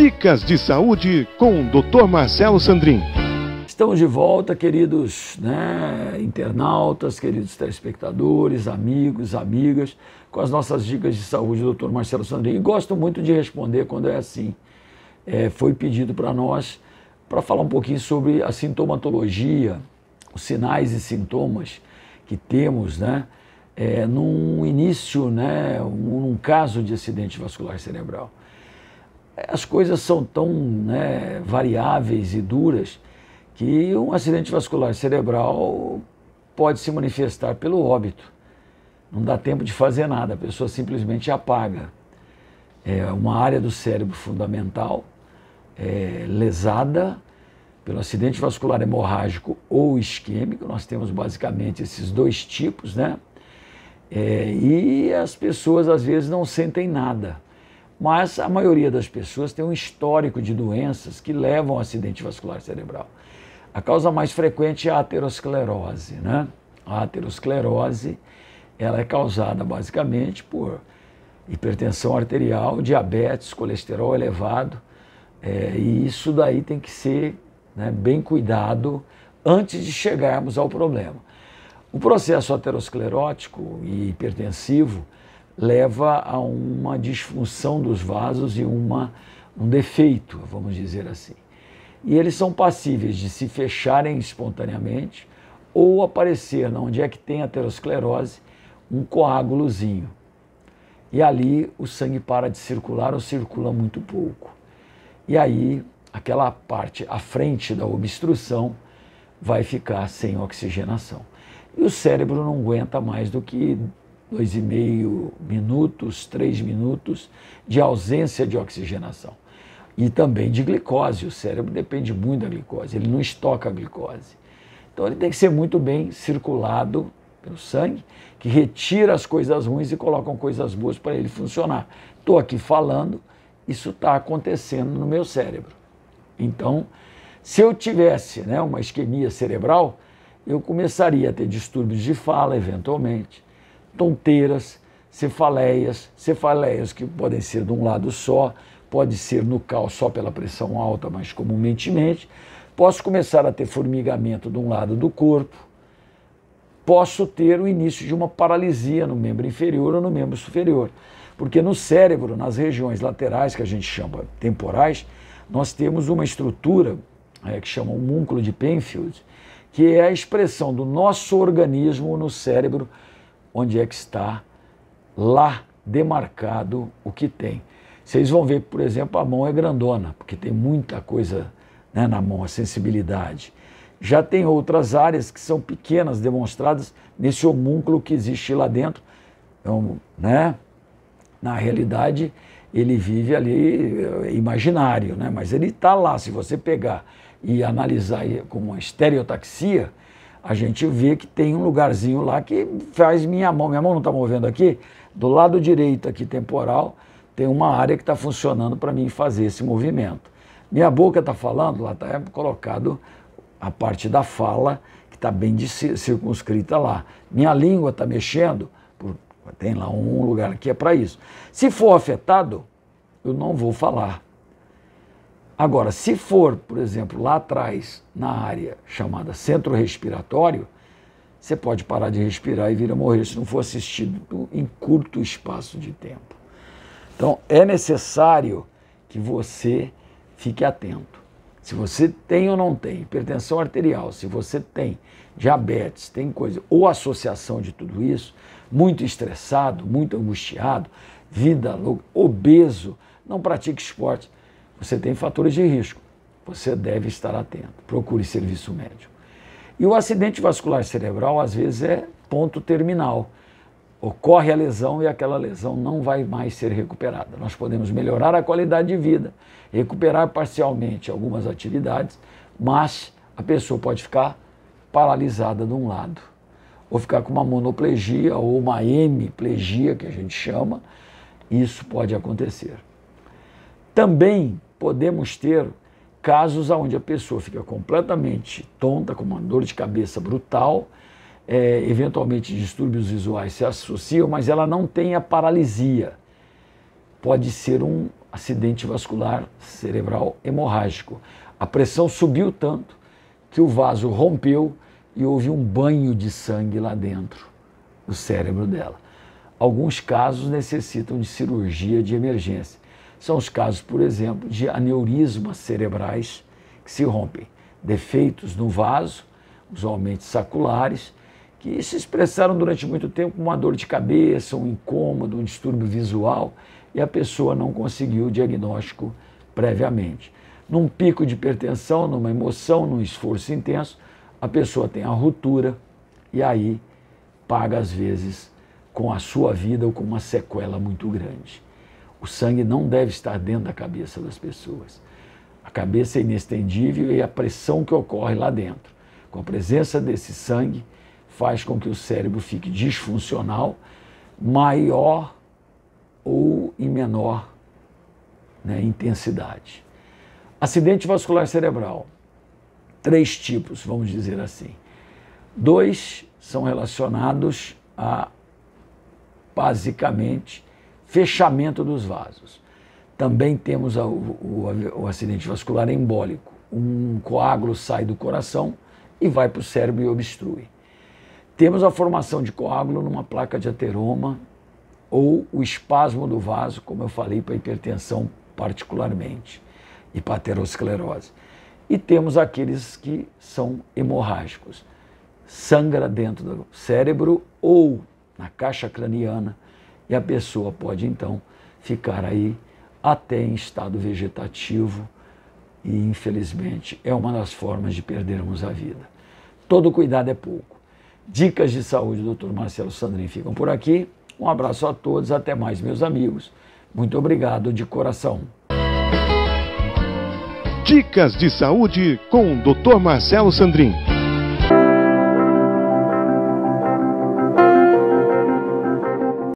Dicas de saúde com o Dr. Marcelo Sandrin. Estamos de volta, queridos internautas, queridos telespectadores, amigos, amigas, com as nossas dicas de saúde do Dr. Marcelo Sandrin. E gosto muito de responder quando é assim. Foi pedido para nós para falar um pouquinho sobre a sintomatologia, os sinais e sintomas que temos, num início, num caso de acidente vascular cerebral. As coisas são tão variáveis e duras que um acidente vascular cerebral pode se manifestar pelo óbito. Não dá tempo de fazer nada, a pessoa simplesmente apaga. É uma área do cérebro fundamental lesada pelo acidente vascular hemorrágico ou isquêmico. Nós temos basicamente esses dois tipos, e as pessoas às vezes não sentem nada. Mas a maioria das pessoas tem um histórico de doenças que levam ao acidente vascular cerebral. A causa mais frequente é a aterosclerose. A aterosclerose ela é causada basicamente por hipertensão arterial, diabetes, colesterol elevado, e isso daí tem que ser bem cuidado antes de chegarmos ao problema. O processo aterosclerótico e hipertensivo leva a uma disfunção dos vasos e um defeito, vamos dizer assim. E eles são passíveis de se fecharem espontaneamente ou aparecer, onde é que tem aterosclerose, um coágulozinho. E ali o sangue para de circular ou circula muito pouco. E aí aquela parte à frente da obstrução vai ficar sem oxigenação. E o cérebro não aguenta mais do que 2,5 minutos, 3 minutos de ausência de oxigenação. E também de glicose. O cérebro depende muito da glicose, ele não estoca a glicose. Então ele tem que ser muito bem circulado pelo sangue, que retira as coisas ruins e coloca coisas boas para ele funcionar. Estou aqui falando, isso está acontecendo no meu cérebro. Então, se eu tivesse uma isquemia cerebral, eu começaria a ter distúrbios de fala, eventualmente, tonteiras, cefaleias que podem ser de um lado só, pode ser nucal só pela pressão alta, mas comumente mente. Posso começar a ter formigamento de um lado do corpo, posso ter o início de uma paralisia no membro inferior ou no membro superior, porque no cérebro, nas regiões laterais, que a gente chama temporais, nós temos uma estrutura que chama homúnculo de Penfield, que é a expressão do nosso organismo no cérebro, onde é que está lá demarcado o que tem. Vocês vão ver que, por exemplo, a mão é grandona, porque tem muita coisa na mão, a sensibilidade. Já tem outras áreas que são pequenas, demonstradas nesse homúnculo que existe lá dentro. Então, na realidade, ele vive ali imaginário, mas ele está lá. Se você pegar e analisar com uma estereotaxia, a gente vê que tem um lugarzinho lá que faz minha mão não está movendo aqui, do lado direito aqui temporal, tem uma área que está funcionando para mim fazer esse movimento. Minha boca está falando, lá está colocado a parte da fala, que está bem circunscrita lá. Minha língua está mexendo, tem lá um lugar que é para isso. Se for afetado, eu não vou falar. Agora, se for, por exemplo, lá atrás, na área chamada centro respiratório, você pode parar de respirar e vir a morrer se não for assistido em curto espaço de tempo. Então, é necessário que você fique atento. Se você tem ou não tem hipertensão arterial, se você tem diabetes, tem coisa, ou associação de tudo isso, muito estressado, muito angustiado, vida louca, obeso, não pratique esporte, você tem fatores de risco, você deve estar atento, procure serviço médico. E o acidente vascular cerebral, às vezes, é ponto terminal. Ocorre a lesão e aquela lesão não vai mais ser recuperada. Nós podemos melhorar a qualidade de vida, recuperar parcialmente algumas atividades, mas a pessoa pode ficar paralisada de um lado, ou ficar com uma monoplegia ou uma hemiplegia, que a gente chama. Isso pode acontecer. Também podemos ter casos onde a pessoa fica completamente tonta, com uma dor de cabeça brutal, eventualmente distúrbios visuais se associam, mas ela não tem a paralisia. Pode ser acidente vascular cerebral hemorrágico. A pressão subiu tanto que o vaso rompeu e houve um banho de sangue lá dentro do cérebro dela. Alguns casos necessitam de cirurgia de emergência. São os casos, por exemplo, de aneurismas cerebrais que se rompem, defeitos no vaso, usualmente saculares, que se expressaram durante muito tempo com uma dor de cabeça, um incômodo, um distúrbio visual, e a pessoa não conseguiu o diagnóstico previamente. Num pico de hipertensão, numa emoção, num esforço intenso, a pessoa tem a ruptura e aí paga, às vezes, com a sua vida ou com uma sequela muito grande. O sangue não deve estar dentro da cabeça das pessoas. A cabeça é inextendível e a pressão que ocorre lá dentro, com a presença desse sangue, faz com que o cérebro fique disfuncional, maior ou em menor, intensidade. Acidente vascular cerebral. 3 tipos, vamos dizer assim. 2 são relacionados a, basicamente, fechamento dos vasos. Também temos o acidente vascular embólico. Um coágulo sai do coração e vai para o cérebro e obstrui. Temos a formação de coágulo numa placa de ateroma ou o espasmo do vaso, como eu falei, para hipertensão particularmente, e para aterosclerose. E temos aqueles que são hemorrágicos. Sangra dentro do cérebro ou na caixa craniana e a pessoa pode, então, ficar aí até em estado vegetativo e, infelizmente, é uma das formas de perdermos a vida. Todo cuidado é pouco. Dicas de saúde do Dr. Marcelo Sandrin ficam por aqui. Um abraço a todos, até mais, meus amigos. Muito obrigado de coração. Dicas de saúde com o Dr. Marcelo Sandrin.